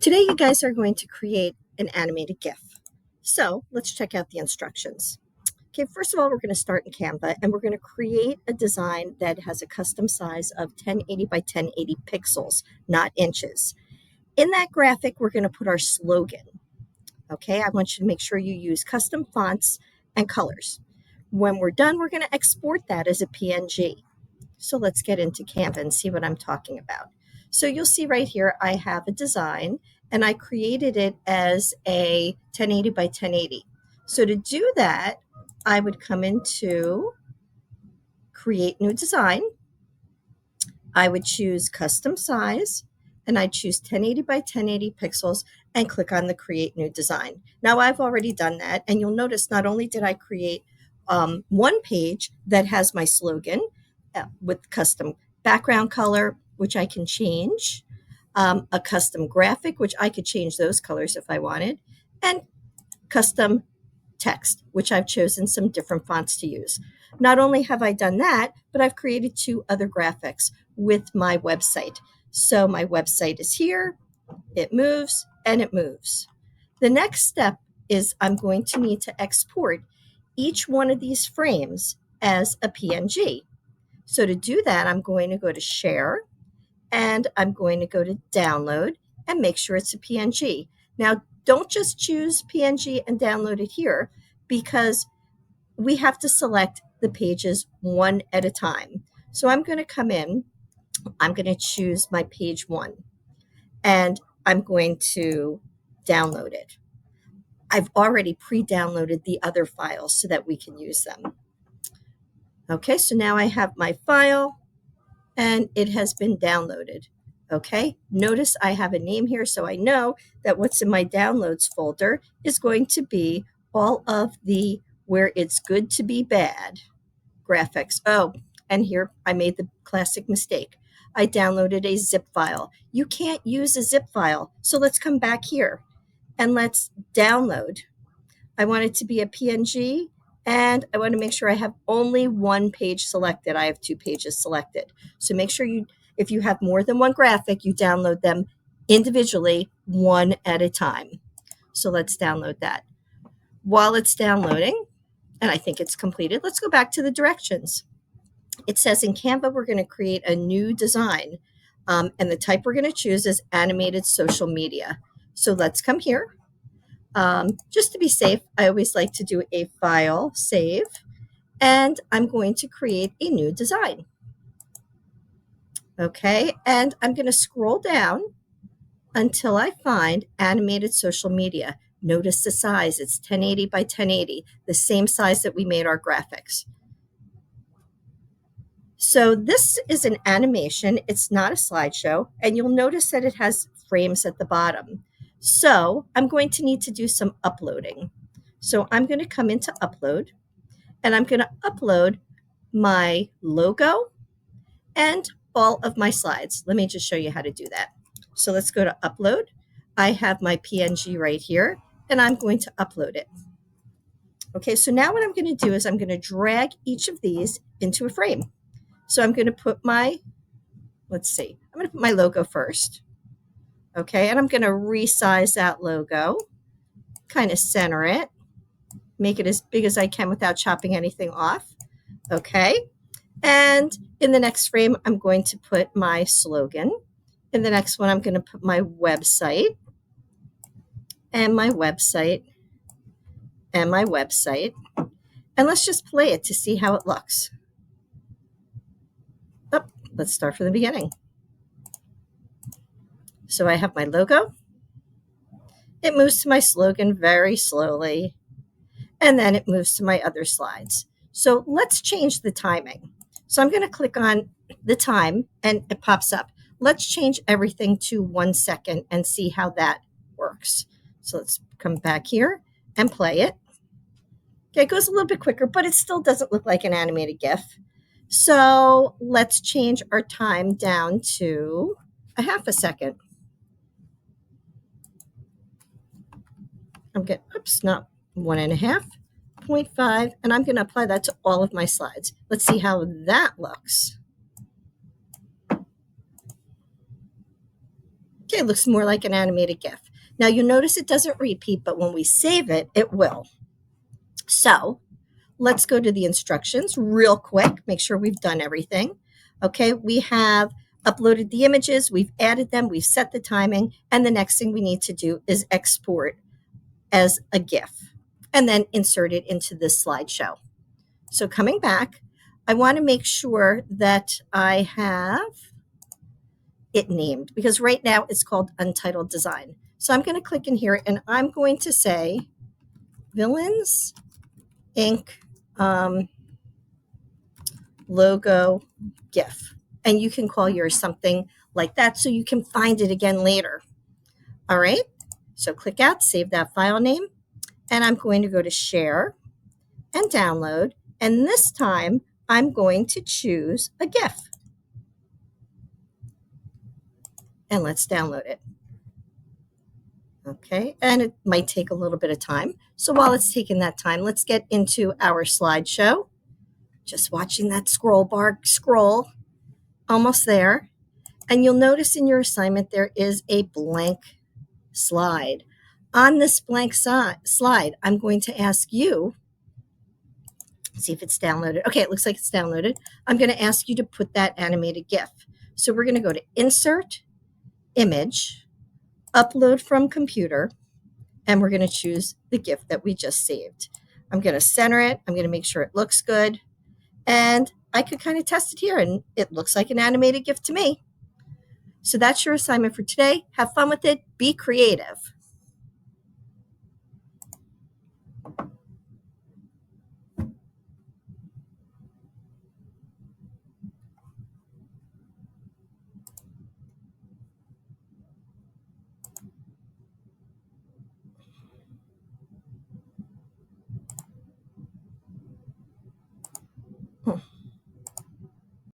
Today, you guys are going to create an animated GIF. So let's check out the instructions. Okay, first of all, we're going to start in Canva and we're going to create a design that has a custom size of 1080 by 1080 pixels, not inches. In that graphic, we're going to put our slogan. Okay, I want you to make sure you use custom fonts and colors. When we're done, we're going to export that as a PNG. So let's get into Canva and see what I'm talking about. So you'll see right here, I have a design and I created it as a 1080 by 1080. So to do that, I would come into create new design. I would choose custom size and I'd choose 1080 by 1080 pixels and click on the create new design. Now I've already done that, and you'll notice not only did I create one page that has my slogan with custom background color, which I can change, a custom graphic, which I could change those colors if I wanted, and custom text, which I've chosen some different fonts to use. Not only have I done that, but I've created two other graphics with my website. So my website is here, it moves, and it moves. The next step is I'm going to need to export each one of these frames as a PNG. So to do that, I'm going to go to Share, and I'm going to go to Download and make sure it's a PNG. Now, don't just choose PNG and download it here, because we have to select the pages one at a time. So I'm going to come in, I'm going to choose my page 1, and I'm going to download it. I've already pre-downloaded the other files so that we can use them. Okay, so now I have my file and it has been downloaded. Okay, notice I have a name here, so I know that what's in my downloads folder is going to be all of the where it's good to be bad graphics. Oh, and here I made the classic mistake. I downloaded a zip file. You can't use a zip file, so let's come back here and let's download. I want it to be a PNG, and I want to make sure I have only one page selected. I have 2 pages selected. So make sure if you have more than one graphic, you download them individually, one at a time. So let's download that. While it's downloading, and I think it's completed, let's go back to the directions. It says in Canva, we're going to create a new design, and the type we're going to choose is animated social media. So let's come here. Just to be safe, I always like to do a file save, and I'm going to create a new design. Okay, and I'm going to scroll down until I find animated social media. Notice the size, it's 1080 by 1080, the same size that we made our graphics. So this is an animation, it's not a slideshow, and you'll notice that it has frames at the bottom. So I'm going to need to do some uploading. So I'm going to come into upload, and I'm going to upload my logo and all of my slides. Let me just show you how to do that. So let's go to upload. I have my PNG right here, and I'm going to upload it. Okay, so now what I'm going to do is I'm going to drag each of these into a frame. So I'm going to put my, I'm going to put my logo first. Okay, and I'm going to resize that logo, kind of center it, make it as big as I can without chopping anything off. Okay, and in the next frame, I'm going to put my slogan. In the next one, I'm going to put my website, and my website, and my website. And let's just play it to see how it looks. Oh, let's start from the beginning. So I have my logo. It moves to my slogan very slowly, and then it moves to my other slides. So let's change the timing. So I'm going to click on the time, and it pops up. Let's change everything to 1 second and see how that works. So let's come back here and play it. Okay, it goes a little bit quicker, but it still doesn't look like an animated GIF. So let's change our time down to a half a second. I'm getting, not 1.5, 0.5, and I'm going to apply that to all of my slides. Let's see how that looks. Okay, it looks more like an animated GIF. Now you'll notice it doesn't repeat, but when we save it, it will. So let's go to the instructions real quick, make sure we've done everything. Okay, we have uploaded the images, we've added them, we've set the timing, and the next thing we need to do is export as a GIF and then insert it into this slideshow. So coming back, I want to make sure that I have it named because right now it's called Untitled Design. So I'm going to click in here and I'm going to say Villains Inc. Logo GIF. And you can call yours something like that so you can find it again later. All right. So click out, save that file name. And I'm going to go to share and download. And this time I'm going to choose a GIF. And let's download it. Okay, and it might take a little bit of time. So while it's taking that time, let's get into our slideshow. Just watching that scroll bar scroll, almost there. And you'll notice in your assignment there is a blank slide. On this blank slide, I'm going to ask you, see if it's downloaded. Okay, it looks like it's downloaded. I'm going to ask you to put that animated GIF. So we're going to go to Insert, Image, Upload from Computer, and we're going to choose the GIF that we just saved. I'm going to center it. I'm going to make sure it looks good. And I could kind of test it here, and it looks like an animated GIF to me. So that's your assignment for today. Have fun with it. Be creative.